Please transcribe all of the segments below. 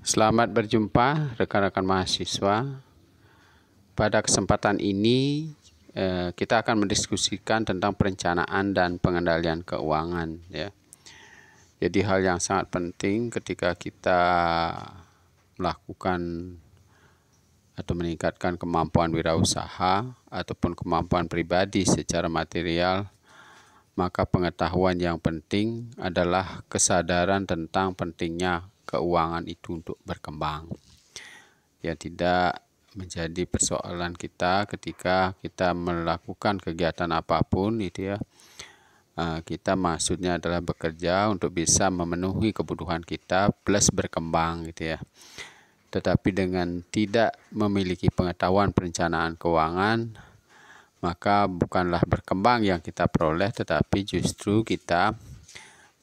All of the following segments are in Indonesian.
Selamat berjumpa rekan-rekan mahasiswa. Pada kesempatan ini kita akan mendiskusikan tentang perencanaan dan pengendalian keuangan ya. Jadi hal yang sangat penting ketika kita melakukan atau meningkatkan kemampuan wirausaha ataupun kemampuan pribadi secara material, maka pengetahuan yang penting adalah kesadaran tentang pentingnya keuangan itu untuk berkembang. Ya, tidak menjadi persoalan kita ketika kita melakukan kegiatan apapun itu ya. Kita maksudnya adalah bekerja untuk bisa memenuhi kebutuhan kita plus berkembang gitu ya. Tetapi dengan tidak memiliki pengetahuan perencanaan keuangan, maka bukanlah berkembang yang kita peroleh, tetapi justru kita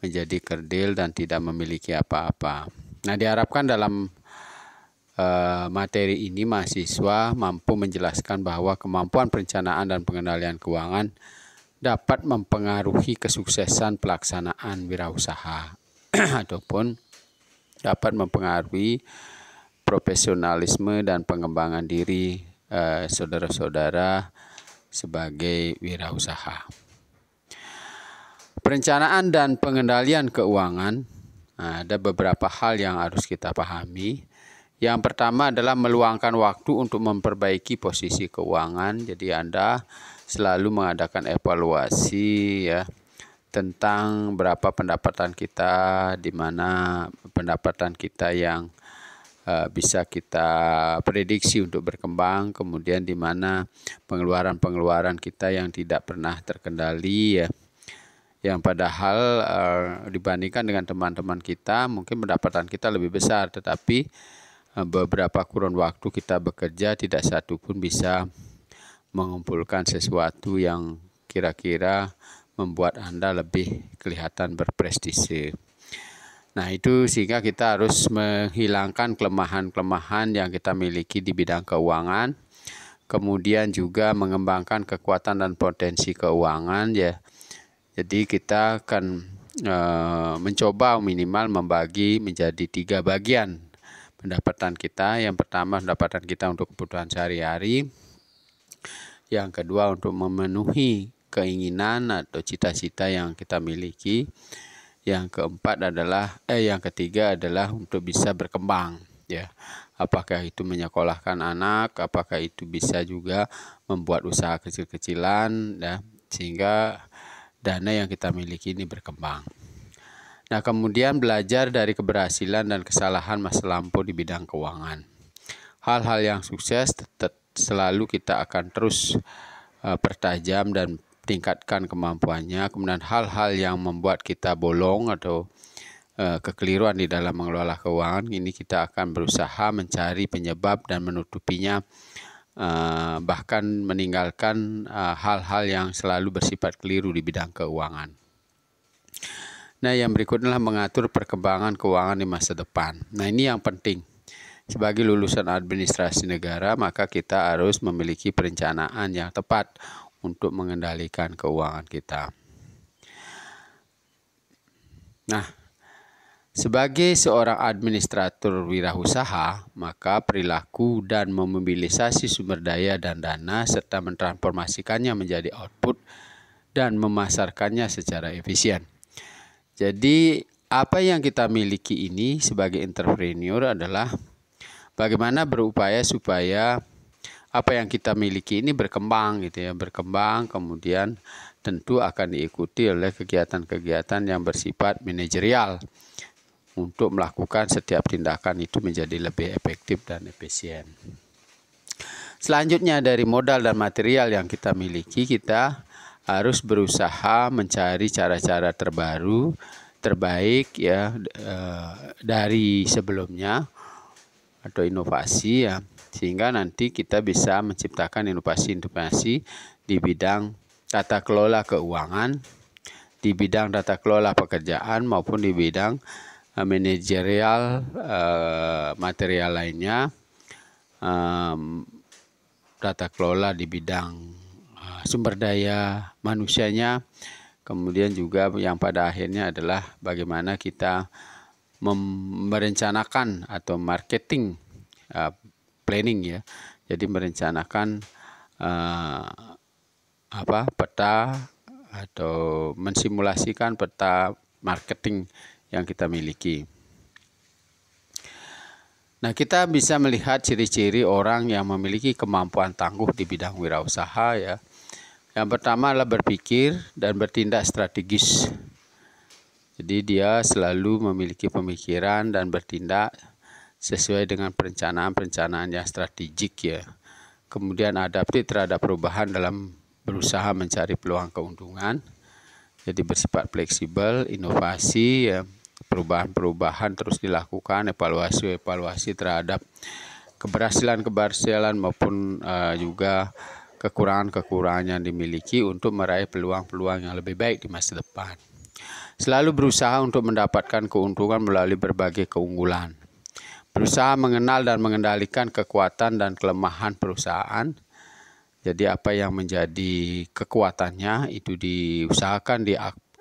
menjadi kerdil dan tidak memiliki apa-apa. Nah, diharapkan dalam materi ini mahasiswa mampu menjelaskan bahwa kemampuan perencanaan dan pengendalian keuangan dapat mempengaruhi kesuksesan pelaksanaan wirausaha ataupun dapat mempengaruhi profesionalisme dan pengembangan diri saudara-saudara sebagai wirausaha. Perencanaan dan pengendalian keuangan, ada beberapa hal yang harus kita pahami. Yang pertama adalah meluangkan waktu untuk memperbaiki posisi keuangan. Jadi Anda selalu mengadakan evaluasi ya tentang berapa pendapatan kita, di mana pendapatan kita yang bisa kita prediksi untuk berkembang, kemudian di mana pengeluaran-pengeluaran kita yang tidak pernah terkendali ya. Yang padahal dibandingkan dengan teman-teman kita mungkin pendapatan kita lebih besar, tetapi beberapa kurun waktu kita bekerja tidak satu pun bisa mengumpulkan sesuatu yang kira-kira membuat Anda lebih kelihatan berprestise. Nah, itu sehingga kita harus menghilangkan kelemahan-kelemahan yang kita miliki di bidang keuangan, kemudian juga mengembangkan kekuatan dan potensi keuangan ya. Jadi kita akan mencoba minimal membagi menjadi 3 bagian pendapatan kita. Yang pertama pendapatan kita untuk kebutuhan sehari-hari. Yang kedua untuk memenuhi keinginan atau cita-cita yang kita miliki. Yang ketiga adalah untuk bisa berkembang ya. Apakah itu menyekolahkan anak, apakah itu bisa juga membuat usaha kecil-kecilan ya, sehingga dana yang kita miliki ini berkembang. Nah, kemudian belajar dari keberhasilan dan kesalahan masa lampau di bidang keuangan. Hal-hal yang sukses selalu kita akan terus pertajam dan tingkatkan kemampuannya. Kemudian hal-hal yang membuat kita bolong atau kekeliruan di dalam mengelola keuangan, ini kita akan berusaha mencari penyebab dan menutupinya, bahkan meninggalkan hal-hal yang selalu bersifat keliru di bidang keuangan. Nah, yang berikutnya adalah mengatur perkembangan keuangan di masa depan. Nah, ini yang penting. Sebagai lulusan administrasi negara, maka kita harus memiliki perencanaan yang tepat untuk mengendalikan keuangan kita. Nah, sebagai seorang administrator wirausaha, maka perilaku dan memobilisasi sumber daya dan dana serta mentransformasikannya menjadi output dan memasarkannya secara efisien. Jadi, apa yang kita miliki ini sebagai entrepreneur adalah bagaimana berupaya supaya apa yang kita miliki ini berkembang gitu ya, berkembang, kemudian tentu akan diikuti oleh kegiatan-kegiatan yang bersifat manajerial untuk melakukan setiap tindakan itu menjadi lebih efektif dan efisien. Selanjutnya dari modal dan material yang kita miliki, kita harus berusaha mencari cara-cara terbaik ya dari sebelumnya atau inovasi ya, sehingga nanti kita bisa menciptakan inovasi-inovasi di bidang tata kelola keuangan, di bidang tata kelola pekerjaan maupun di bidang manajerial material lainnya, tata kelola di bidang sumber daya manusianya, kemudian juga yang pada akhirnya adalah bagaimana kita merencanakan atau marketing planning ya. Jadi merencanakan peta atau mensimulasikan peta marketing yang kita miliki. Nah, kita bisa melihat ciri-ciri orang yang memiliki kemampuan tangguh di bidang wirausaha ya. Yang pertama adalah berpikir dan bertindak strategis. Jadi dia selalu memiliki pemikiran dan bertindak sesuai dengan perencanaan-perencanaan yang strategik ya. Kemudian adaptif terhadap perubahan dalam berusaha mencari peluang keuntungan. Jadi bersifat fleksibel, inovasi ya. Perubahan-perubahan terus dilakukan, evaluasi terhadap keberhasilan maupun juga kekurangan yang dimiliki untuk meraih peluang-peluang yang lebih baik di masa depan. Selalu berusaha untuk mendapatkan keuntungan melalui berbagai keunggulan. Berusaha mengenal dan mengendalikan kekuatan dan kelemahan perusahaan. Jadi apa yang menjadi kekuatannya itu diusahakan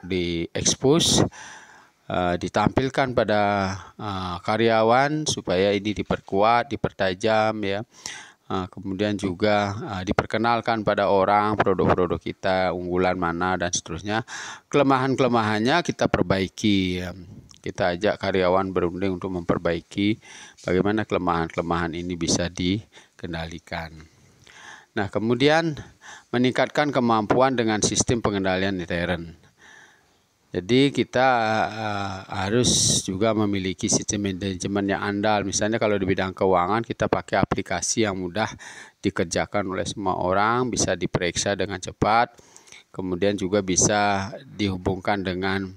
diekspos, ditampilkan pada karyawan supaya ini diperkuat, dipertajam ya. Kemudian juga diperkenalkan pada orang produk-produk kita, unggulan mana dan seterusnya. Kelemahan-kelemahannya kita perbaiki ya. Kita ajak karyawan berunding untuk memperbaiki bagaimana kelemahan-kelemahan ini bisa dikendalikan. Nah, kemudian meningkatkan kemampuan dengan sistem pengendalian intern. Jadi kita harus juga memiliki sistem manajemen yang andal. Misalnya kalau di bidang keuangan kita pakai aplikasi yang mudah dikerjakan oleh semua orang, bisa diperiksa dengan cepat. Kemudian juga bisa dihubungkan dengan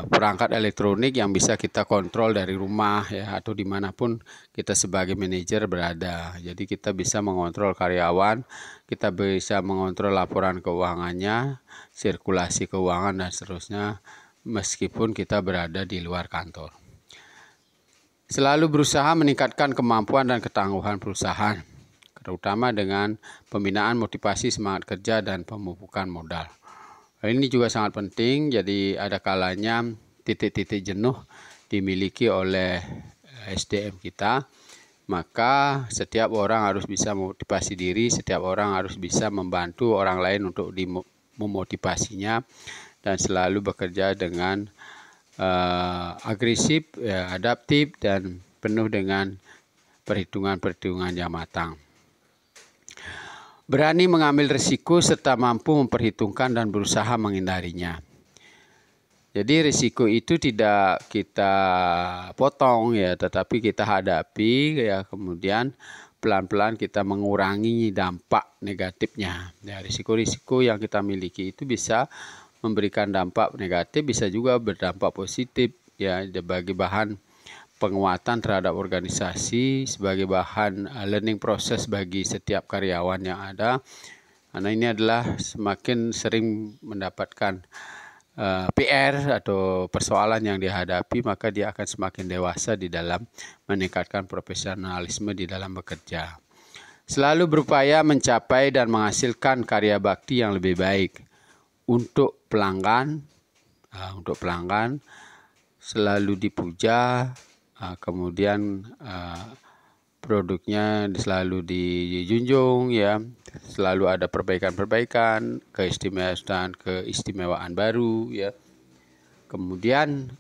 perangkat elektronik yang bisa kita kontrol dari rumah ya, atau dimanapun kita sebagai manajer berada. Jadi kita bisa mengontrol karyawan, kita bisa mengontrol laporan keuangannya, sirkulasi keuangan dan seterusnya meskipun kita berada di luar kantor. Selalu berusaha meningkatkan kemampuan dan ketangguhan perusahaan, terutama dengan pembinaan motivasi semangat kerja dan pemupukan modal. Ini juga sangat penting, jadi ada kalanya titik-titik jenuh dimiliki oleh SDM kita, maka setiap orang harus bisa memotivasi diri, setiap orang harus bisa membantu orang lain untuk memotivasinya dan selalu bekerja dengan agresif, adaptif dan penuh dengan perhitungan-perhitungan yang matang. Berani mengambil risiko serta mampu memperhitungkan dan berusaha menghindarinya. Jadi risiko itu tidak kita potong ya, tetapi kita hadapi ya, kemudian pelan-pelan kita mengurangi dampak negatifnya. Ya, risiko-risiko yang kita miliki itu bisa memberikan dampak negatif, bisa juga berdampak positif ya, sebagai bahan penguatan terhadap organisasi, sebagai bahan learning proses bagi setiap karyawan yang ada. Karena ini adalah semakin sering mendapatkan PR atau persoalan yang dihadapi, maka dia akan semakin dewasa di dalam meningkatkan profesionalisme di dalam bekerja. Selalu berupaya mencapai dan menghasilkan karya bakti yang lebih baik untuk pelanggan. Untuk pelanggan selalu dipuja, kemudian produknya selalu dijunjung ya, selalu ada perbaikan-perbaikan, keistimewaan baru ya. Kemudian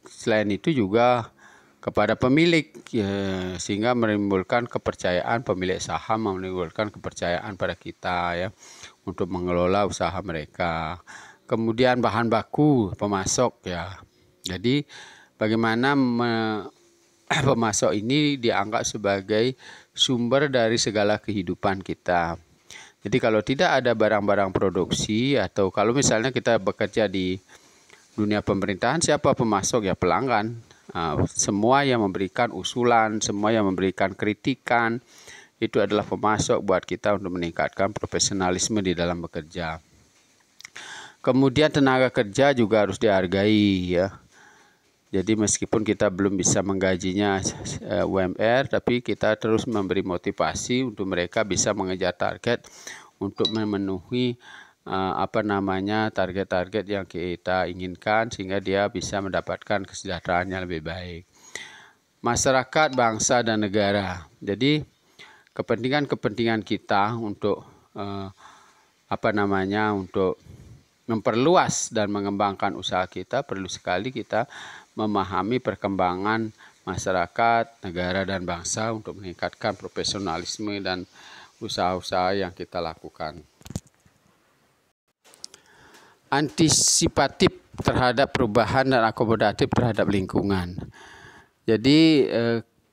selain itu juga kepada pemilik ya, sehingga menimbulkan kepercayaan, pemilik saham menimbulkan kepercayaan pada kita ya untuk mengelola usaha mereka. Kemudian bahan baku pemasok ya. Jadi bagaimana pemasok ini dianggap sebagai sumber dari segala kehidupan kita. Jadi kalau tidak ada barang-barang produksi, atau kalau misalnya kita bekerja di dunia pemerintahan, siapa pemasok? Ya pelanggan. Semua yang memberikan usulan, semua yang memberikan kritikan, itu adalah pemasok buat kita untuk meningkatkan profesionalisme di dalam bekerja. Kemudian tenaga kerja juga harus dihargai ya. Jadi meskipun kita belum bisa menggajinya UMR, tapi kita terus memberi motivasi untuk mereka bisa mengejar target untuk memenuhi target-target yang kita inginkan sehingga dia bisa mendapatkan kesejahteraan yang lebih baik. Masyarakat, bangsa, dan negara. Jadi kepentingan-kepentingan kita untuk untuk memperluas dan mengembangkan usaha kita, perlu sekali kita memahami perkembangan masyarakat, negara, dan bangsa untuk meningkatkan profesionalisme dan usaha-usaha yang kita lakukan. Antisipatif terhadap perubahan dan akomodatif terhadap lingkungan. Jadi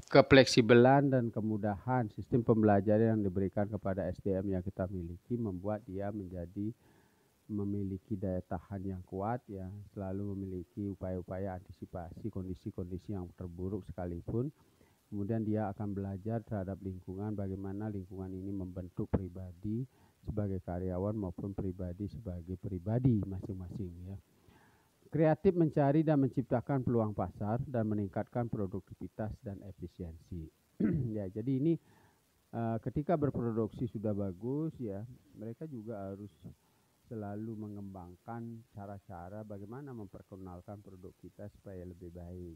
kefleksibelan dan kemudahan sistem pembelajaran yang diberikan kepada SDM yang kita miliki membuat dia memiliki daya tahan yang kuat, ya, selalu memiliki upaya-upaya antisipasi kondisi-kondisi yang terburuk sekalipun. Kemudian dia akan belajar terhadap lingkungan, bagaimana lingkungan ini membentuk pribadi sebagai karyawan maupun pribadi sebagai pribadi masing-masing, ya. Kreatif mencari dan menciptakan peluang pasar dan meningkatkan produktivitas dan efisiensi. Ya, jadi ini ketika berproduksi sudah bagus, ya, mereka juga harus selalu mengembangkan cara-cara bagaimana memperkenalkan produk kita supaya lebih baik.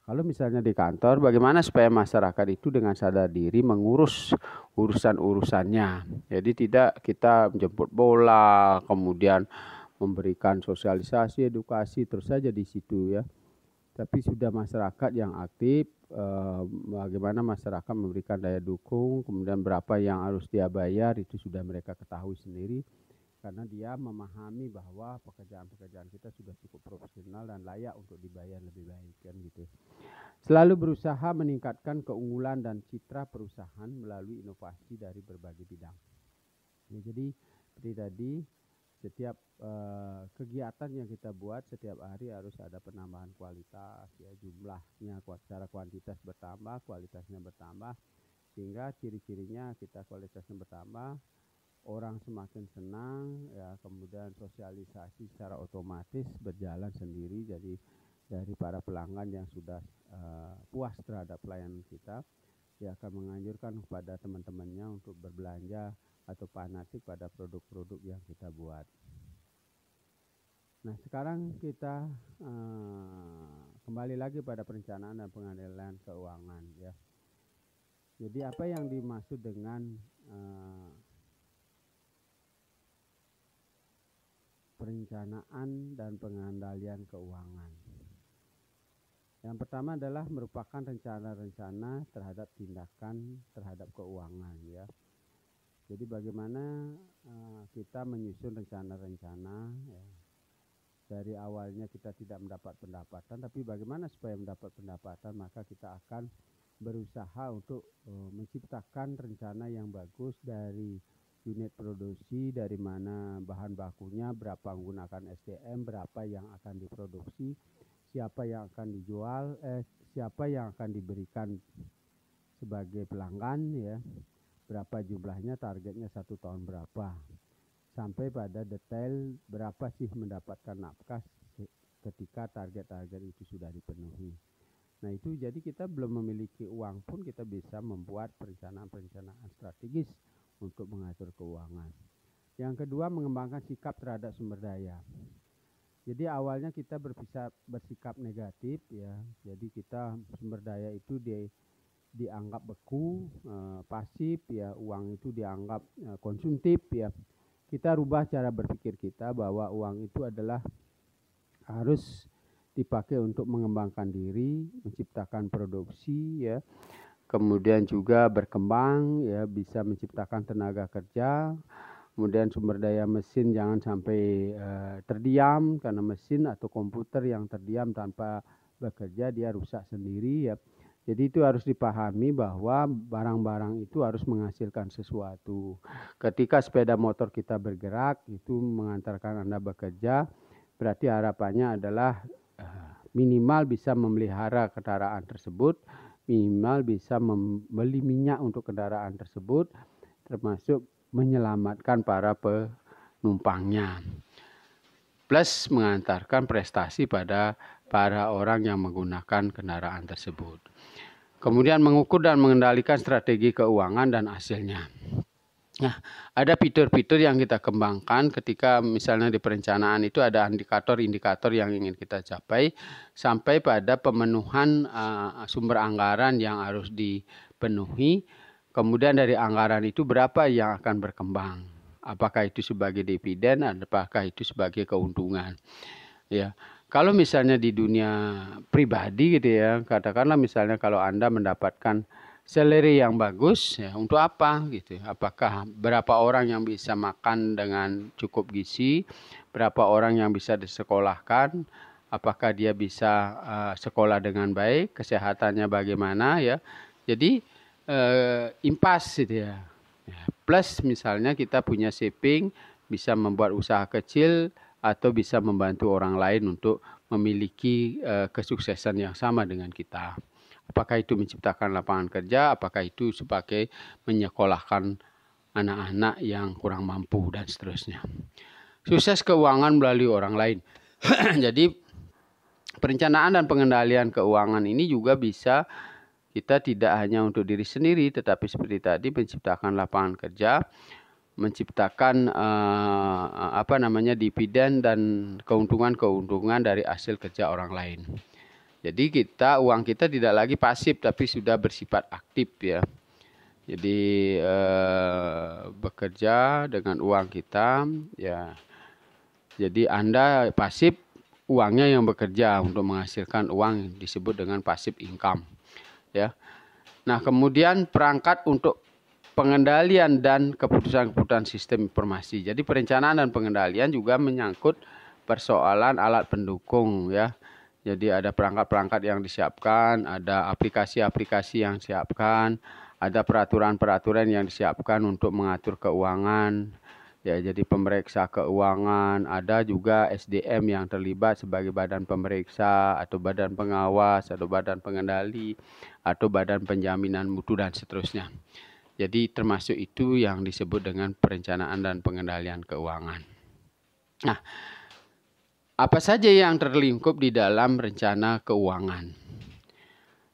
Kalau misalnya di kantor, bagaimana supaya masyarakat itu dengan sadar diri mengurus urusan-urusannya. Jadi tidak kita menjemput bola, kemudian memberikan sosialisasi, edukasi terus saja di situ, ya. Tapi sudah masyarakat yang aktif, bagaimana masyarakat memberikan daya dukung, kemudian berapa yang harus dia bayar itu sudah mereka ketahui sendiri. Karena dia memahami bahwa pekerjaan-pekerjaan kita sudah cukup profesional dan layak untuk dibayar lebih baik, kan gitu. Selalu berusaha meningkatkan keunggulan dan citra perusahaan melalui inovasi dari berbagai bidang. Ya, jadi seperti tadi, setiap kegiatan yang kita buat setiap hari harus ada penambahan kualitas, ya, jumlahnya secara kuantitas bertambah, kualitasnya bertambah, sehingga ciri-cirinya kita kualitasnya bertambah, orang semakin senang, ya, kemudian sosialisasi secara otomatis berjalan sendiri. Jadi dari para pelanggan yang sudah puas terhadap pelayanan kita, dia akan menganjurkan kepada teman-temannya untuk berbelanja atau fanatik pada produk-produk yang kita buat. Nah, sekarang kita kembali lagi pada perencanaan dan pengendalian keuangan, ya. Jadi apa yang dimaksud dengan perencanaan dan pengendalian keuangan? Yang pertama adalah merupakan rencana-rencana terhadap tindakan terhadap keuangan, ya. Jadi bagaimana kita menyusun rencana-rencana, ya. Dari awalnya kita tidak mendapat pendapatan, tapi bagaimana supaya mendapat pendapatan, maka kita akan berusaha untuk menciptakan rencana yang bagus dari unit produksi, dari mana bahan bakunya, berapa menggunakan SDM, berapa yang akan diproduksi, siapa yang akan dijual, siapa yang akan diberikan sebagai pelanggan, ya, berapa jumlahnya, targetnya 1 tahun berapa, sampai pada detail berapa sih mendapatkan nafkah ketika target-target itu sudah dipenuhi. Nah, itu jadi kita belum memiliki uang pun kita bisa membuat perencanaan-perencanaan strategis untuk mengatur keuangan. Yang kedua, mengembangkan sikap terhadap sumber daya. Jadi awalnya kita bersikap negatif, ya. Jadi kita sumber daya itu dianggap beku, pasif, ya. Uang itu dianggap konsumtif, ya. Kita rubah cara berpikir kita bahwa uang itu adalah harus dipakai untuk mengembangkan diri, menciptakan produksi, ya. Kemudian juga berkembang, ya, bisa menciptakan tenaga kerja. Kemudian sumber daya mesin jangan sampai terdiam, karena mesin atau komputer yang terdiam tanpa bekerja dia rusak sendiri, ya. Jadi itu harus dipahami bahwa barang-barang itu harus menghasilkan sesuatu. Ketika sepeda motor kita bergerak, itu mengantarkan Anda bekerja, berarti harapannya adalah minimal bisa memelihara kendaraan tersebut, minimal bisa membeli minyak untuk kendaraan tersebut, termasuk menyelamatkan para penumpangnya. Plus mengantarkan prestasi pada para orang yang menggunakan kendaraan tersebut. Kemudian mengukur dan mengendalikan strategi keuangan dan hasilnya. Nah, ada fitur-fitur yang kita kembangkan ketika misalnya di perencanaan itu ada indikator-indikator yang ingin kita capai sampai pada pemenuhan sumber anggaran yang harus dipenuhi. Kemudian dari anggaran itu berapa yang akan berkembang? Apakah itu sebagai dividen, apakah itu sebagai keuntungan? Ya, kalau misalnya di dunia pribadi gitu ya, katakanlah misalnya kalau Anda mendapatkan salary yang bagus, ya untuk apa gitu? Apakah berapa orang yang bisa makan dengan cukup gizi, berapa orang yang bisa disekolahkan, apakah dia bisa sekolah dengan baik, kesehatannya bagaimana ya? Jadi impas gitu ya. Plus misalnya kita punya saving, bisa membuat usaha kecil atau bisa membantu orang lain untuk memiliki kesuksesan yang sama dengan kita. Apakah itu menciptakan lapangan kerja, apakah itu sebagai menyekolahkan anak-anak yang kurang mampu dan seterusnya. Sukses keuangan melalui orang lain. Jadi perencanaan dan pengendalian keuangan ini juga bisa kita tidak hanya untuk diri sendiri, tetapi seperti tadi menciptakan lapangan kerja, menciptakan dividen dan keuntungan-keuntungan dari hasil kerja orang lain. Jadi uang kita tidak lagi pasif tapi sudah bersifat aktif ya. Jadi bekerja dengan uang kita ya. Jadi Anda pasif, uangnya yang bekerja untuk menghasilkan uang disebut dengan passive income ya. Nah, kemudian perangkat untuk pengendalian dan keputusan-keputusan sistem informasi. Jadi perencanaan dan pengendalian juga menyangkut persoalan alat pendukung ya. Jadi ada perangkat-perangkat yang disiapkan, ada aplikasi-aplikasi yang disiapkan, ada peraturan-peraturan yang disiapkan untuk mengatur keuangan. Ya, jadi pemeriksa keuangan, ada juga SDM yang terlibat sebagai badan pemeriksa atau badan pengawas atau badan pengendali atau badan penjaminan mutu dan seterusnya. Jadi termasuk itu yang disebut dengan perencanaan dan pengendalian keuangan. Nah, apa saja yang terlingkup di dalam rencana keuangan?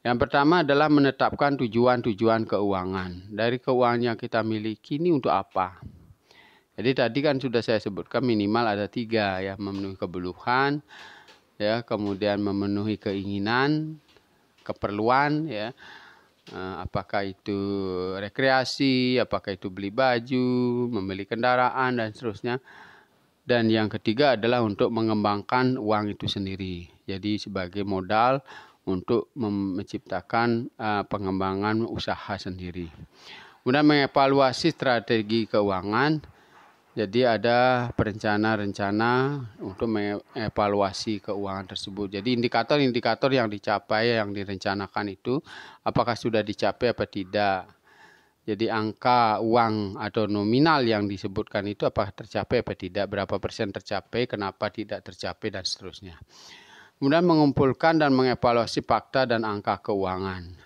Yang pertama adalah menetapkan tujuan-tujuan keuangan. Dari keuangan yang kita miliki ini untuk apa? Jadi tadi kan sudah saya sebutkan minimal ada 3 ya, memenuhi kebutuhan, ya, kemudian memenuhi keinginan, keperluan ya. Apakah itu rekreasi, apakah itu beli baju, membeli kendaraan dan seterusnya. Dan yang ketiga adalah untuk mengembangkan uang itu sendiri. Jadi sebagai modal untuk menciptakan pengembangan usaha sendiri. Kemudian mengevaluasi strategi keuangan. Jadi ada rencana-rencana untuk mengevaluasi keuangan tersebut. Jadi indikator-indikator yang dicapai, yang direncanakan itu apakah sudah dicapai apa tidak. Jadi angka uang atau nominal yang disebutkan itu apakah tercapai apa tidak, berapa persen tercapai, kenapa tidak tercapai dan seterusnya. Kemudian mengumpulkan dan mengevaluasi fakta dan angka keuangan.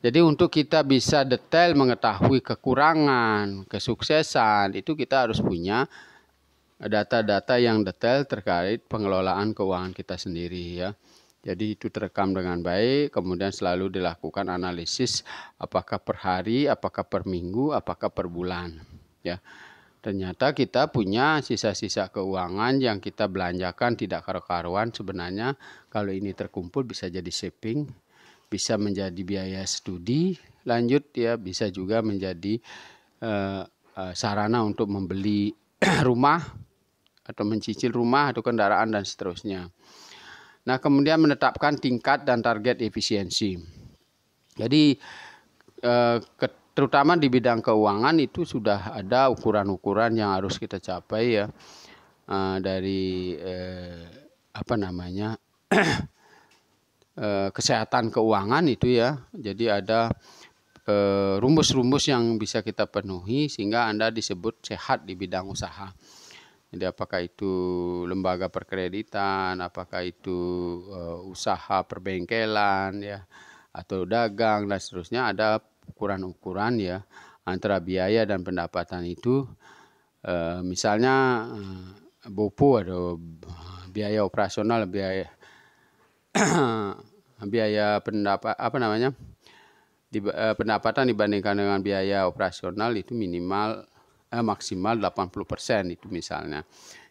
Jadi untuk kita bisa detail mengetahui kekurangan, kesuksesan, itu kita harus punya data-data yang detail terkait pengelolaan keuangan kita sendiri ya. Jadi itu terekam dengan baik, kemudian selalu dilakukan analisis apakah per hari, apakah per minggu, apakah per bulan. Ya, ternyata kita punya sisa-sisa keuangan yang kita belanjakan tidak karu-karuan. Sebenarnya kalau ini terkumpul bisa jadi saving, bisa menjadi biaya studi lanjut ya, bisa juga menjadi sarana untuk membeli rumah atau mencicil rumah atau kendaraan dan seterusnya. Nah, kemudian menetapkan tingkat dan target efisiensi. Jadi terutama di bidang keuangan itu sudah ada ukuran-ukuran yang harus kita capai ya, dari kesehatan keuangan itu ya. Jadi ada rumus-rumus yang bisa kita penuhi sehingga Anda disebut sehat di bidang usaha. Jadi apakah itu lembaga perkreditan, apakah itu usaha perbengkelan ya, atau dagang dan seterusnya, ada ukuran-ukuran ya antara biaya dan pendapatan itu. Misalnya BOPU atau biaya operasional, biaya pendapatan dibandingkan dengan biaya operasional itu maksimal 80% itu misalnya.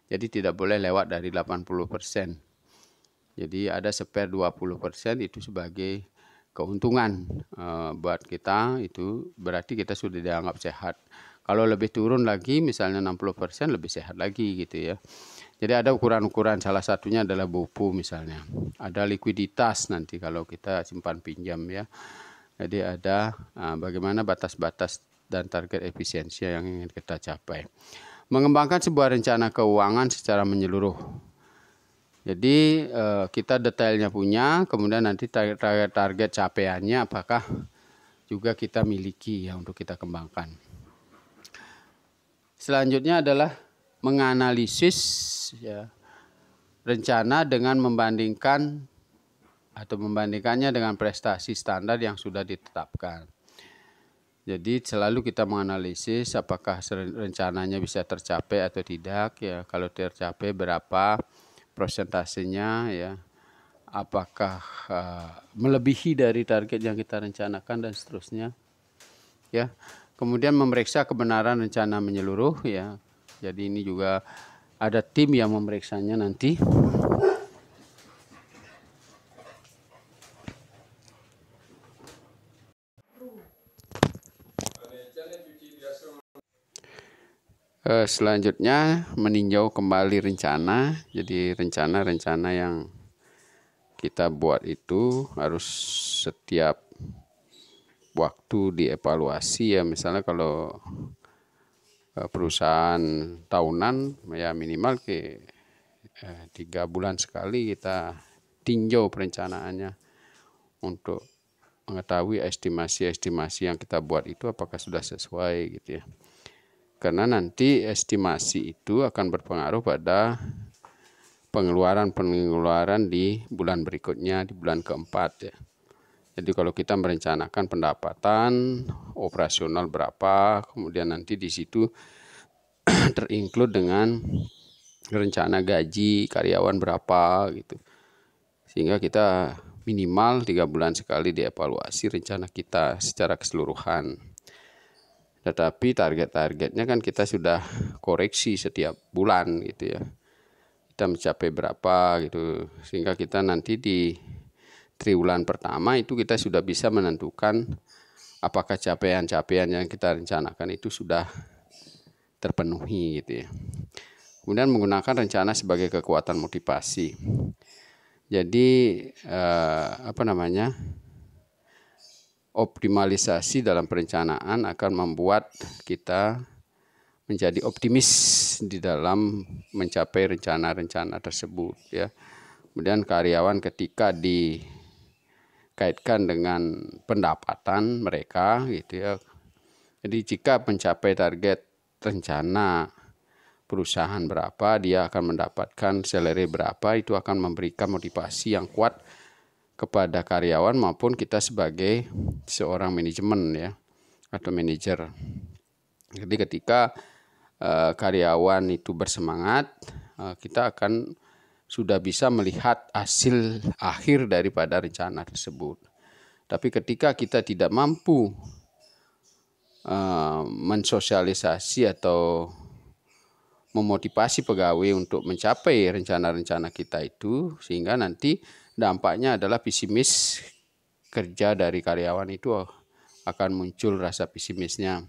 Jadi tidak boleh lewat dari 80%. Jadi ada spare 20% itu sebagai keuntungan buat kita, itu berarti kita sudah dianggap sehat. Kalau lebih turun lagi misalnya 60% lebih sehat lagi gitu ya. Jadi ada ukuran-ukuran, salah satunya adalah BOPU misalnya. Ada likuiditas nanti kalau kita simpan pinjam ya. Jadi ada bagaimana batas-batas dan target efisiensi yang ingin kita capai. Mengembangkan sebuah rencana keuangan secara menyeluruh. Jadi kita detailnya punya, kemudian nanti target capaiannya apakah juga kita miliki ya untuk kita kembangkan. Selanjutnya adalah menganalisis ya, rencana dengan membandingkannya dengan prestasi standar yang sudah ditetapkan. Jadi selalu kita menganalisis apakah rencananya bisa tercapai atau tidak ya. Kalau tercapai berapa persentasenya ya. Apakah melebihi dari target yang kita rencanakan dan seterusnya. Ya. Kemudian memeriksa kebenaran rencana menyeluruh ya. Jadi ini juga ada tim yang memeriksanya nanti. Selanjutnya meninjau kembali rencana. Jadi rencana-rencana yang kita buat itu harus setiap waktu dievaluasi ya. Misalnya kalau perusahaan tahunan ya minimal 3 bulan sekali kita tinjau perencanaannya untuk mengetahui estimasi-estimasi yang kita buat itu apakah sudah sesuai gitu ya. Karena nanti estimasi itu akan berpengaruh pada pengeluaran di bulan berikutnya, di bulan keempat ya. Jadi kalau kita merencanakan pendapatan operasional berapa, kemudian nanti di situ terinclude dengan rencana gaji karyawan berapa gitu. Sehingga kita minimal 3 bulan sekali dievaluasi rencana kita secara keseluruhan. Tetapi target-targetnya kan kita sudah koreksi setiap bulan gitu ya. Kita mencapai berapa gitu. Sehingga kita nanti di triwulan pertama itu kita sudah bisa menentukan apakah capaian-capaian yang kita rencanakan itu sudah terpenuhi gitu ya. Kemudian menggunakan rencana sebagai kekuatan motivasi. Jadi optimalisasi dalam perencanaan akan membuat kita menjadi optimis di dalam mencapai rencana-rencana tersebut ya. Kemudian karyawan ketika dikaitkan dengan pendapatan mereka gitu ya. Jadi jika mencapai target rencana perusahaan berapa, dia akan mendapatkan salary berapa, itu akan memberikan motivasi yang kuat kepada karyawan maupun kita sebagai seorang manajemen ya atau manajer. Jadi ketika karyawan itu bersemangat, kita akan sudah bisa melihat hasil akhir daripada rencana tersebut. Tapi ketika kita tidak mampu mensosialisasi atau memotivasi pegawai untuk mencapai rencana-rencana kita itu, sehingga nanti dampaknya adalah pesimis kerja dari karyawan itu akan muncul rasa pesimisnya.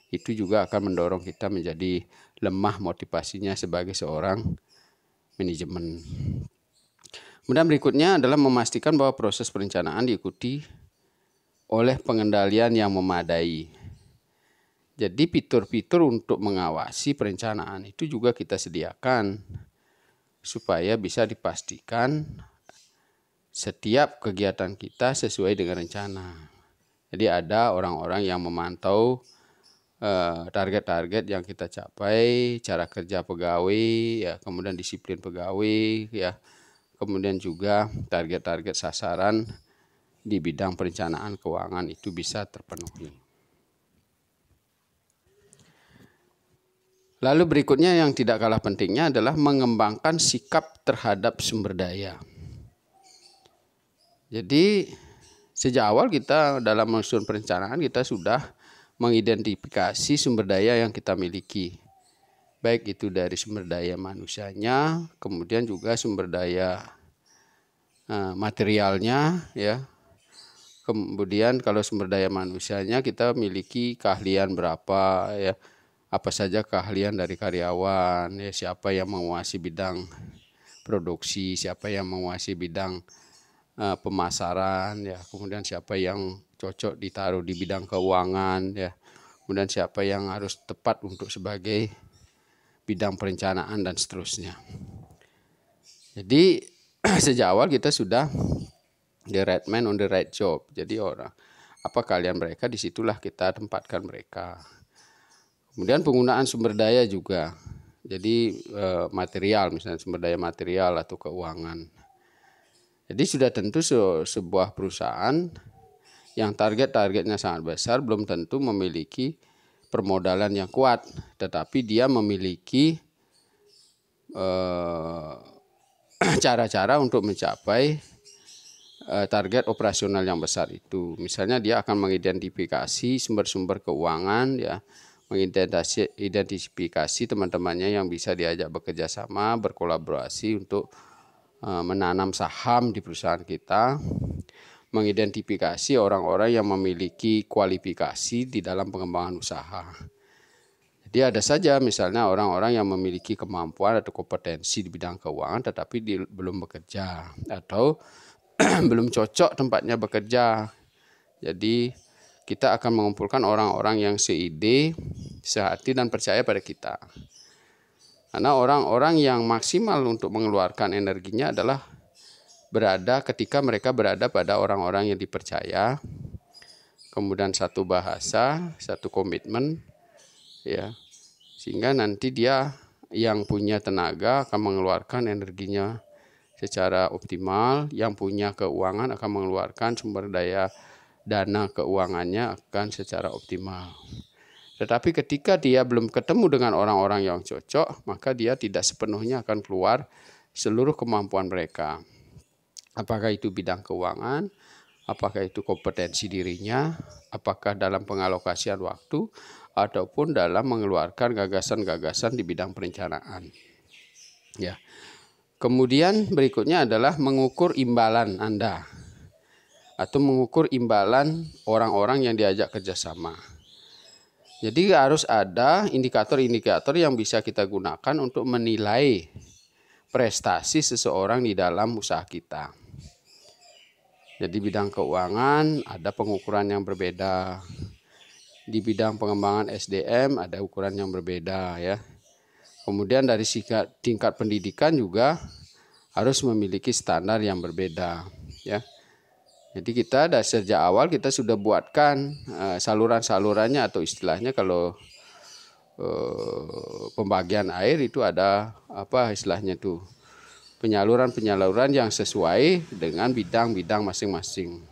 Itu juga akan mendorong kita menjadi lemah motivasinya sebagai seorang manajemen. Kemudian berikutnya adalah memastikan bahwa proses perencanaan diikuti oleh pengendalian yang memadai. Jadi fitur-fitur untuk mengawasi perencanaan itu juga kita sediakan supaya bisa dipastikan setiap kegiatan kita sesuai dengan rencana. Jadi ada orang-orang yang memantau target-target yang kita capai, cara kerja pegawai, ya, kemudian disiplin pegawai, ya, kemudian juga target-target sasaran di bidang perencanaan keuangan itu bisa terpenuhi. Lalu berikutnya yang tidak kalah pentingnya adalah mengembangkan sikap terhadap sumber daya. Jadi sejak awal kita dalam menyusun perencanaan kita sudah mengidentifikasi sumber daya yang kita miliki. Baik itu dari sumber daya manusianya, kemudian juga sumber daya materialnya ya. Kemudian kalau sumber daya manusianya kita miliki keahlian berapa ya. Apa saja keahlian dari karyawan ya, siapa yang menguasai bidang produksi, siapa yang menguasai bidang pemasaran ya, kemudian siapa yang cocok ditaruh di bidang keuangan ya. Kemudian siapa yang harus tepat untuk sebagai bidang perencanaan dan seterusnya. Jadi sejak awal kita sudah the right man on the right job. Jadi apa keahlian mereka, disitulah kita tempatkan mereka. Kemudian penggunaan sumber daya juga. Jadi material, misalnya sumber daya material atau keuangan. Jadi sudah tentu sebuah perusahaan yang targetnya sangat besar belum tentu memiliki permodalan yang kuat, tetapi dia memiliki cara-cara untuk mencapai target operasional yang besar itu. Misalnya dia akan mengidentifikasi sumber-sumber keuangan ya, mengidentifikasi teman-temannya yang bisa diajak bekerja sama, berkolaborasi untuk menanam saham di perusahaan kita, mengidentifikasi orang-orang yang memiliki kualifikasi di dalam pengembangan usaha. Jadi ada saja misalnya orang-orang yang memiliki kemampuan atau kompetensi di bidang keuangan tetapi belum bekerja atau belum cocok tempatnya bekerja. Jadi kita akan mengumpulkan orang-orang yang seide, sehati dan percaya pada kita. Karena orang-orang yang maksimal untuk mengeluarkan energinya adalah ketika mereka berada pada orang-orang yang dipercaya, kemudian satu bahasa, satu komitmen, ya, sehingga nanti dia yang punya tenaga akan mengeluarkan energinya secara optimal, yang punya keuangan akan mengeluarkan sumber daya dana keuangannya akan secara optimal. Tetapi ketika dia belum ketemu dengan orang-orang yang cocok, maka dia tidak sepenuhnya akan keluar seluruh kemampuan mereka. Apakah itu bidang keuangan, apakah itu kompetensi dirinya, apakah dalam pengalokasian waktu, ataupun dalam mengeluarkan gagasan-gagasan di bidang perencanaan. Ya. Kemudian berikutnya adalah mengukur imbalan Anda, atau mengukur imbalan orang-orang yang diajak kerjasama. Jadi harus ada indikator-indikator yang bisa kita gunakan untuk menilai prestasi seseorang di dalam usaha kita. Jadi bidang keuangan ada pengukuran yang berbeda. Di bidang pengembangan SDM ada ukuran yang berbeda ya. Kemudian dari tingkat pendidikan juga harus memiliki standar yang berbeda ya. Jadi kita dari sejak awal kita sudah buatkan saluran-salurannya, atau istilahnya kalau pembagian air itu ada apa istilahnya tuh, penyaluran yang sesuai dengan bidang-bidang masing-masing.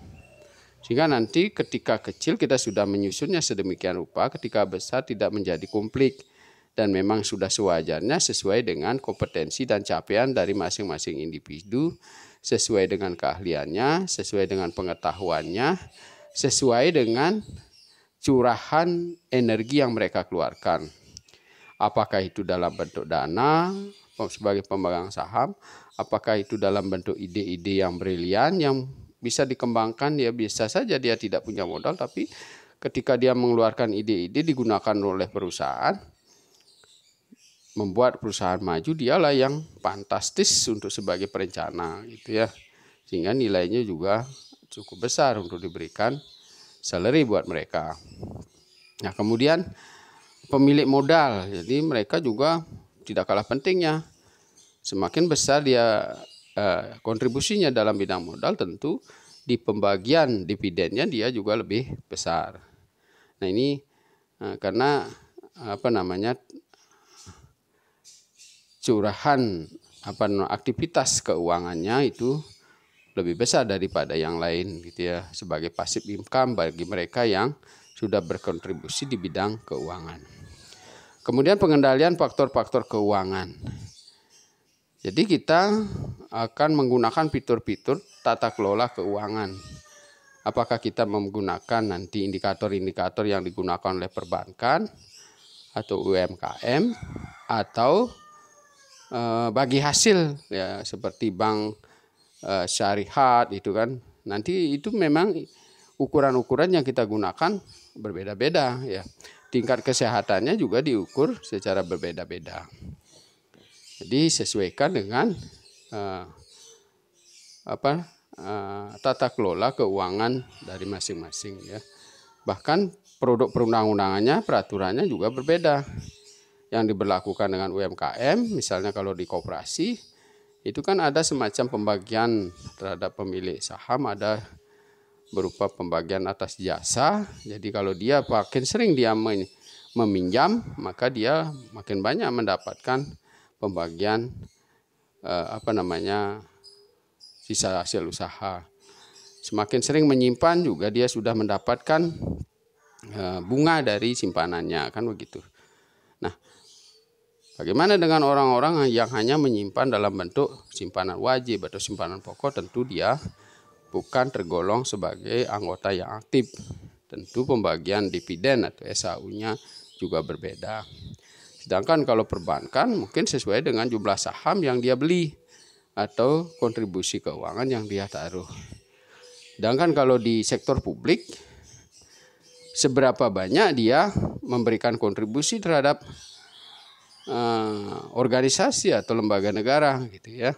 Sehingga nanti ketika kecil kita sudah menyusunnya sedemikian rupa, ketika besar tidak menjadi konflik dan memang sudah sewajarnya sesuai dengan kompetensi dan capaian dari masing-masing individu, sesuai dengan keahliannya, sesuai dengan pengetahuannya, sesuai dengan curahan energi yang mereka keluarkan. Apakah itu dalam bentuk dana sebagai pemegang saham, apakah itu dalam bentuk ide-ide yang brilian yang bisa dikembangkan, ya bisa saja dia tidak punya modal, tapi ketika dia mengeluarkan ide-ide digunakan oleh perusahaan, membuat perusahaan maju, dialah yang fantastis untuk sebagai perencana gitu ya. Sehingga nilainya juga cukup besar untuk diberikan salary buat mereka. Nah, kemudian pemilik modal, jadi mereka juga tidak kalah pentingnya. Semakin besar dia kontribusinya dalam bidang modal, tentu di pembagian dividennya dia juga lebih besar. Nah ini karena curahan aktivitas keuangannya itu lebih besar daripada yang lain gitu ya, sebagai passive income bagi mereka yang sudah berkontribusi di bidang keuangan. Kemudian pengendalian faktor-faktor keuangan. Jadi kita akan menggunakan fitur-fitur tata kelola keuangan. Apakah kita menggunakan nanti indikator-indikator yang digunakan oleh perbankan atau UMKM atau bagi hasil ya seperti bank syariah itu kan. Nanti itu memang ukuran-ukuran yang kita gunakan berbeda-beda ya. Tingkat kesehatannya juga diukur secara berbeda-beda. Jadi sesuaikan dengan tata kelola keuangan dari masing-masing ya. Bahkan produk perundang-undangannya, peraturannya juga berbeda. Yang diberlakukan dengan UMKM, misalnya kalau di koperasi, itu kan ada semacam pembagian terhadap pemilik saham, ada berupa pembagian atas jasa. Jadi kalau dia makin sering dia meminjam, maka dia makin banyak mendapatkan pembagian sisa hasil usaha. Semakin sering menyimpan juga dia sudah mendapatkan bunga dari simpanannya, kan begitu. Nah, bagaimana dengan orang-orang yang hanya menyimpan dalam bentuk simpanan wajib atau simpanan pokok? Tentu dia bukan tergolong sebagai anggota yang aktif. Tentu pembagian dividen atau SAU-nya juga berbeda. Sedangkan kalau perbankan mungkin sesuai dengan jumlah saham yang dia beli atau kontribusi keuangan yang dia taruh. Sedangkan kalau di sektor publik, seberapa banyak dia memberikan kontribusi terhadap organisasi atau lembaga negara gitu ya.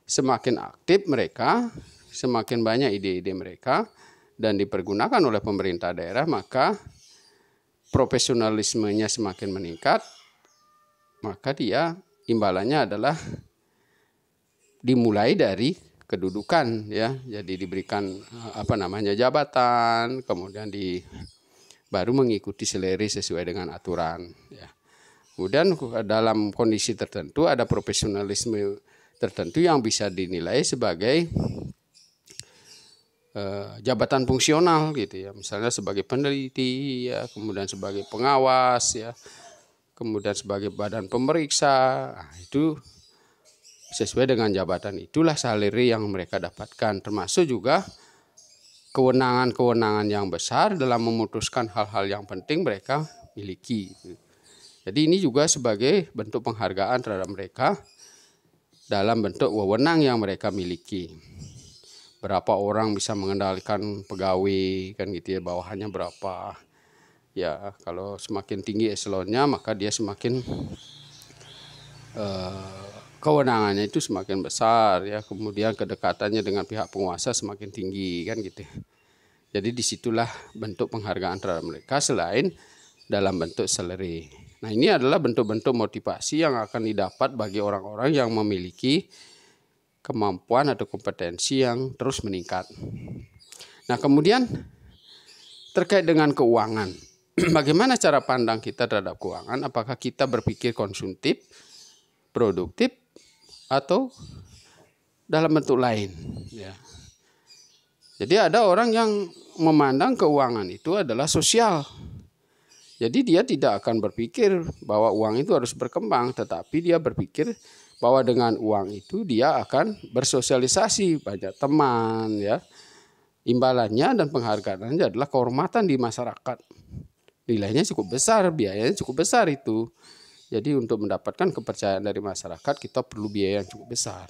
Semakin aktif mereka, semakin banyak ide-ide mereka dan dipergunakan oleh pemerintah daerah, maka profesionalismenya semakin meningkat, maka dia imbalannya adalah dimulai dari kedudukan ya. Jadi diberikan jabatan, kemudian baru mengikuti selera sesuai dengan aturan ya. Kemudian dalam kondisi tertentu ada profesionalisme tertentu yang bisa dinilai sebagai jabatan fungsional gitu ya. Misalnya sebagai peneliti ya, kemudian sebagai pengawas ya, kemudian sebagai badan pemeriksa. Nah, itu sesuai dengan jabatan itulah salary yang mereka dapatkan, termasuk juga kewenangan-kewenangan yang besar dalam memutuskan hal-hal yang penting mereka miliki. Jadi ini juga sebagai bentuk penghargaan terhadap mereka dalam bentuk wewenang yang mereka miliki. Berapa orang bisa mengendalikan pegawai kan gitu ya, bawahannya berapa. Ya, kalau semakin tinggi eselonnya maka dia semakin kewenangannya itu semakin besar ya, kemudian kedekatannya dengan pihak penguasa semakin tinggi kan gitu. Jadi disitulah bentuk penghargaan terhadap mereka selain dalam bentuk salary. Nah, ini adalah bentuk-bentuk motivasi yang akan didapat bagi orang-orang yang memiliki kemampuan atau kompetensi yang terus meningkat. Nah, kemudian terkait dengan keuangan, bagaimana cara pandang kita terhadap keuangan? Apakah kita berpikir konsumtif, produktif, atau dalam bentuk lain ya. Jadi ada orang yang memandang keuangan itu adalah sosial. Jadi dia tidak akan berpikir bahwa uang itu harus berkembang, tetapi dia berpikir bahwa dengan uang itu dia akan bersosialisasi, banyak teman ya. Imbalannya dan penghargaannya adalah kehormatan di masyarakat. Nilainya cukup besar, biayanya cukup besar itu. Jadi untuk mendapatkan kepercayaan dari masyarakat kita perlu biaya yang cukup besar.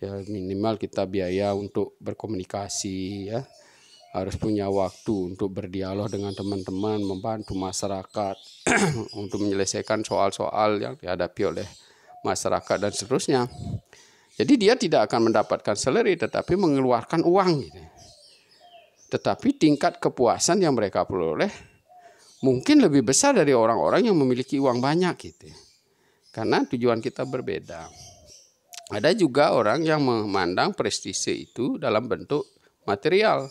Ya, minimal kita biaya untuk berkomunikasi ya. Harus punya waktu untuk berdialog dengan teman-teman, membantu masyarakat untuk menyelesaikan soal-soal yang dihadapi oleh masyarakat dan seterusnya. Jadi dia tidak akan mendapatkan salary tetapi mengeluarkan uang gitu. Tetapi tingkat kepuasan yang mereka peroleh mungkin lebih besar dari orang-orang yang memiliki uang banyak gitu. Karena tujuan kita berbeda. Ada juga orang yang memandang prestise itu dalam bentuk material.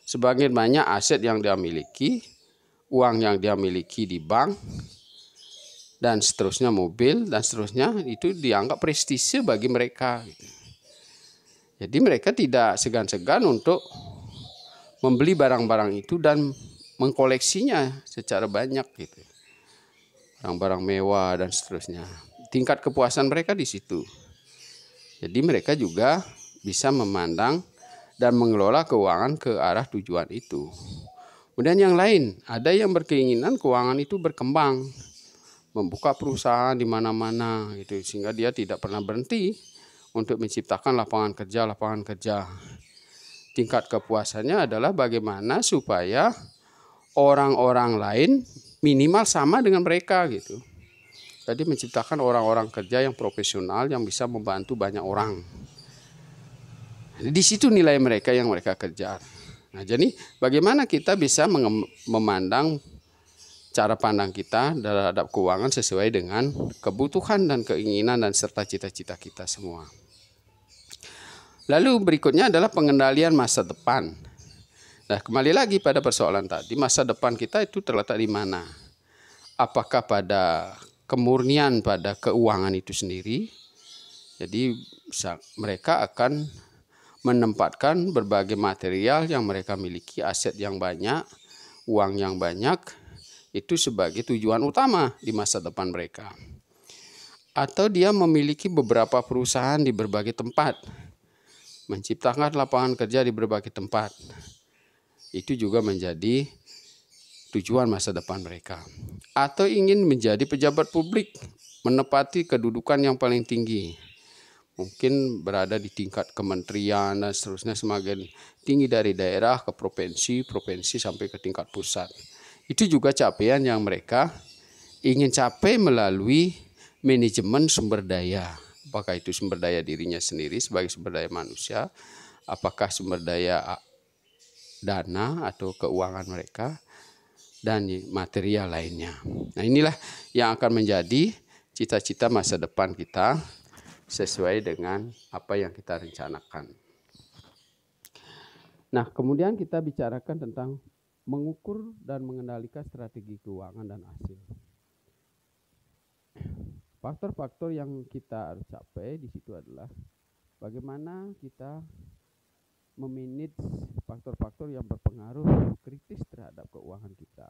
Sebagian banyak aset yang dia miliki, uang yang dia miliki di bank, dan seterusnya mobil, dan seterusnya itu dianggap prestise bagi mereka. Jadi mereka tidak segan-segan untuk membeli barang-barang itu dan mengkoleksinya secara banyak gitu. Barang-barang mewah dan seterusnya. Tingkat kepuasan mereka di situ. Jadi mereka juga bisa memandang dan mengelola keuangan ke arah tujuan itu. Kemudian yang lain, ada yang berkeinginan keuangan itu berkembang, membuka perusahaan di mana-mana gitu, sehingga dia tidak pernah berhenti untuk menciptakan lapangan kerja. Tingkat kepuasannya adalah bagaimana supaya orang-orang lain minimal sama dengan mereka gitu. Jadi menciptakan orang-orang kerja yang profesional yang bisa membantu banyak orang. Di situ nilai mereka yang mereka kejar. Nah, jadi bagaimana kita bisa memandang cara pandang kita terhadap keuangan sesuai dengan kebutuhan dan keinginan dan serta cita-cita kita semua. Lalu berikutnya adalah pengendalian masa depan. Nah, kembali lagi pada persoalan tadi, masa depan kita itu terletak di mana? Apakah pada kemurnian pada keuangan itu sendiri? Jadi mereka akan menempatkan berbagai material yang mereka miliki, aset yang banyak, uang yang banyak, itu sebagai tujuan utama di masa depan mereka. Atau dia memiliki beberapa perusahaan di berbagai tempat, menciptakan lapangan kerja di berbagai tempat. Itu juga menjadi tujuan masa depan mereka. Atau ingin menjadi pejabat publik, menempati kedudukan yang paling tinggi. Mungkin berada di tingkat kementerian dan seterusnya, semakin tinggi dari daerah ke provinsi sampai ke tingkat pusat. Itu juga capaian yang mereka ingin capai melalui manajemen sumber daya. Apakah itu sumber daya dirinya sendiri sebagai sumber daya manusia, apakah sumber daya dana atau keuangan mereka, dan material lainnya. Nah, inilah yang akan menjadi cita-cita masa depan kita sesuai dengan apa yang kita rencanakan. Nah, kemudian kita bicarakan tentang mengukur dan mengendalikan strategi keuangan dan hasil. Faktor-faktor yang kita harus capai di situ adalah bagaimana kita memanage faktor-faktor yang berpengaruh kritis terhadap keuangan kita.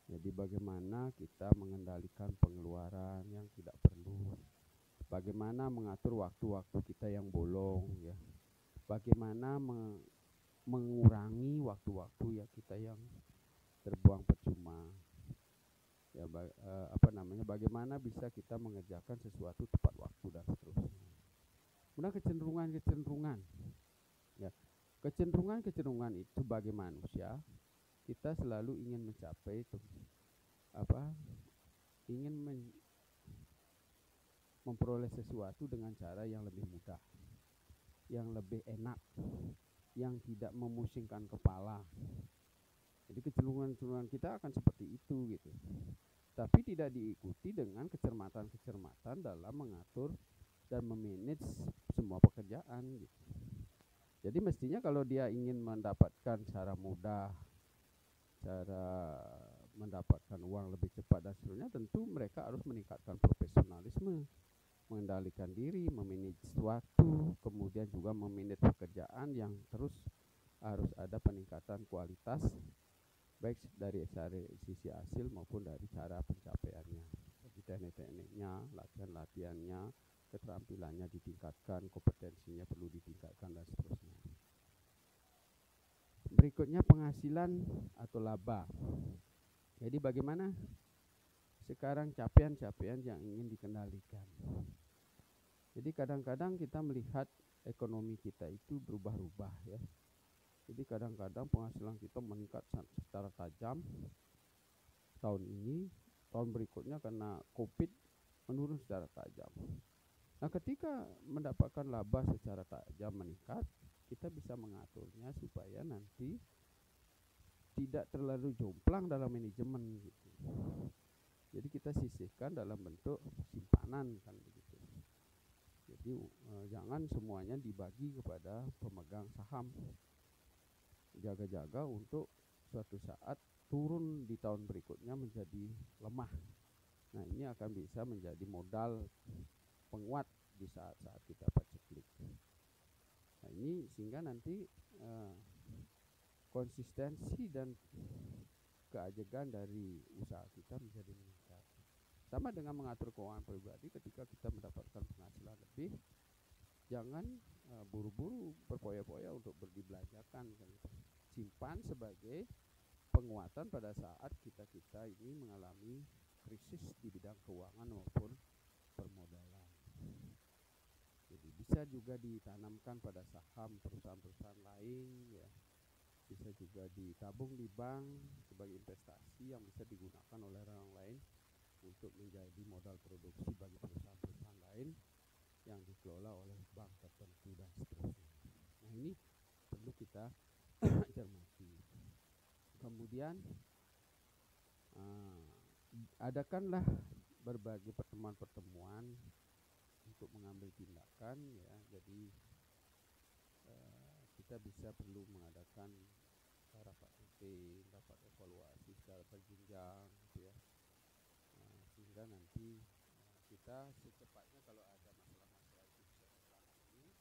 Jadi bagaimana kita mengendalikan pengeluaran yang tidak perlu, bagaimana mengatur waktu-waktu kita yang bolong, ya. Bagaimana mengurangi waktu-waktu yang kita yang terbuang percuma. Ya, bagaimana bisa kita mengerjakan sesuatu tepat waktu dan seterusnya. Kemudian kecenderungan. Ya, kecenderungan itu bagi manusia, kita selalu ingin mencapai memperoleh sesuatu dengan cara yang lebih mudah, yang lebih enak, yang tidak memusingkan kepala. Jadi kecenderungan kita akan seperti itu gitu. Tapi tidak diikuti dengan kecermatan dalam mengatur dan memanage semua pekerjaan gitu. Jadi mestinya kalau dia ingin mendapatkan secara mudah, cara mendapatkan uang lebih cepat dan seterusnya, tentu mereka harus meningkatkan profesionalisme, mengendalikan diri, memanage waktu, kemudian juga memanage pekerjaan yang terus harus ada peningkatan kualitas, baik dari sisi hasil maupun dari cara pencapaiannya. Jadi teknik-tekniknya, latihan-latihannya, keterampilannya ditingkatkan, kompetensinya perlu ditingkatkan dan seterusnya. Berikutnya penghasilan atau laba. Jadi bagaimana sekarang capaian-capaian yang ingin dikendalikan. Jadi kadang-kadang kita melihat ekonomi kita itu berubah-ubah ya. Jadi kadang-kadang penghasilan kita meningkat secara tajam tahun ini, tahun berikutnya karena COVID menurun secara tajam. Nah, ketika mendapatkan laba secara tajam meningkat, kita bisa mengaturnya supaya nanti tidak terlalu jomplang dalam manajemen gitu. Jadi kita sisihkan dalam bentuk simpanan kan begitu. Jadi jangan semuanya dibagi kepada pemegang saham. Jaga-jaga untuk suatu saat turun di tahun berikutnya menjadi lemah. Nah, ini akan bisa menjadi modal penguat di saat-saat kita paceklik. Nah, ini sehingga nanti konsistensi dan keajegan dari usaha kita menjadi meningkat. Sama dengan mengatur keuangan pribadi, ketika kita mendapatkan penghasilan lebih, jangan buru-buru terpoya-poya untuk dibelanjakan kan. Simpan sebagai penguatan pada saat kita ini mengalami krisis di bidang keuangan maupun permodalan. Jadi bisa juga ditanamkan pada saham perusahaan-perusahaan lain ya. Bisa juga ditabung di bank sebagai investasi yang bisa digunakan oleh orang lain untuk menjadi modal produksi bagi perusahaan-perusahaan lain yang dikelola oleh bank tertentu dan seterusnya. Nah, ini perlu kita cermati. Kemudian adakanlah berbagai pertemuan-pertemuan untuk mengambil tindakan ya. Jadi kita bisa perlu mengadakan rapat rutin, rapat evaluasi secara berjenjang gitu ya. Sehingga nanti kita secepatnya kalau ada masalah-masalah itu bisa tertangani,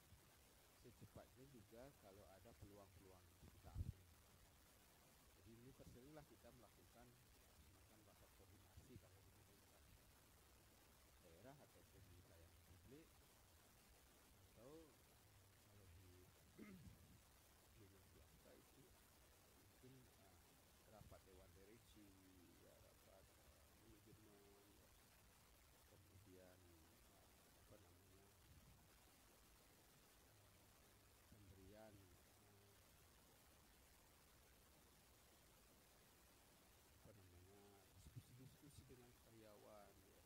secepatnya juga kalau ada peluang-peluang itu kita ambil. Jadi ini terseringlah kita melakukan semacam rapat koordinasi kalau di pemerintah daerah ataupun di pelayanan publik, atau kalau di dunia swasta itu mungkin rapat dewan direksi ya, rapat manajemen ya. Kemudian pemberian diskusi dengan karyawan ya,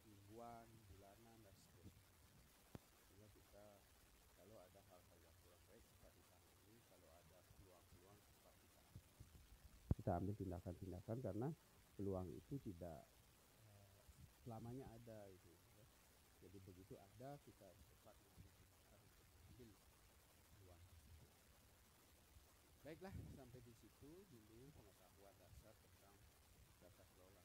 mingguan, bulanan dan seterusnya. Sehingga kita kalau ada hal-hal yang kurang baik cepat ditangani, kalau ada peluang-peluang cepat kita ambil tindakan-tindakan, karena peluang itu tidak selamanya ada itu ya. Jadi begitu ada kita cepat mengambil tindakan untuk mengambil peluang. Baiklah, sampai di situ dulu pengetahuan dasar tentang tata kelola